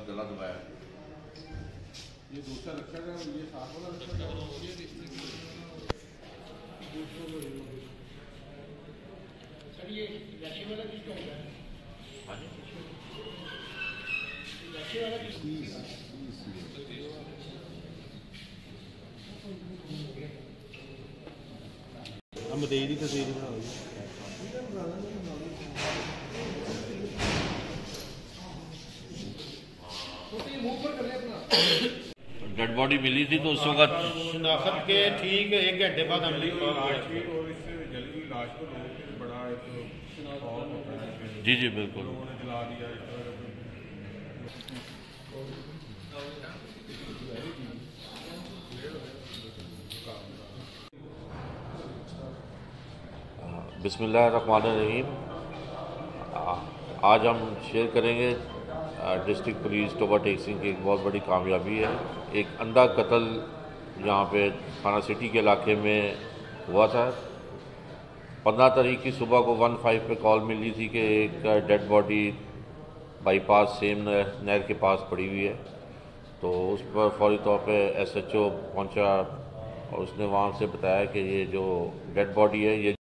गला दबाया। ये दूसरा रखा था, ये साथ वाला रखा था, ये सर ये रशी वाला किसका होगा? हाँ जी, रशी वाला किसका? हम तेरी तस्वीर बनाओ जी। डेड बॉडी मिली थी तो उस वक्त शनाख्त के ठीक 1 घंटे बाद हम लाश भी और इससे जली हुई लाश को लोगों के बड़ा एक खौफ होता है। जी जी बिल्कुल। लोगों ने जला दिया इस तरह बिस्मिल्लाहिर्रहमानिर्रहीम। आज हम शेयर करेंगे डिस्ट्रिक्ट पुलिस टोबा टेक्सिंग की एक बहुत बड़ी कामयाबी है। एक अंधा कत्ल यहाँ पे थाना सिटी के इलाके में हुआ था। 15 तारीख की सुबह को 15 पे कॉल मिली थी कि एक डेड बॉडी बाईपास सेम नहर के पास पड़ी हुई है। तो उस पर फौरी तौर पे SHO पहुँचा और उसने वहाँ से बताया कि ये जो डेड बॉडी है ये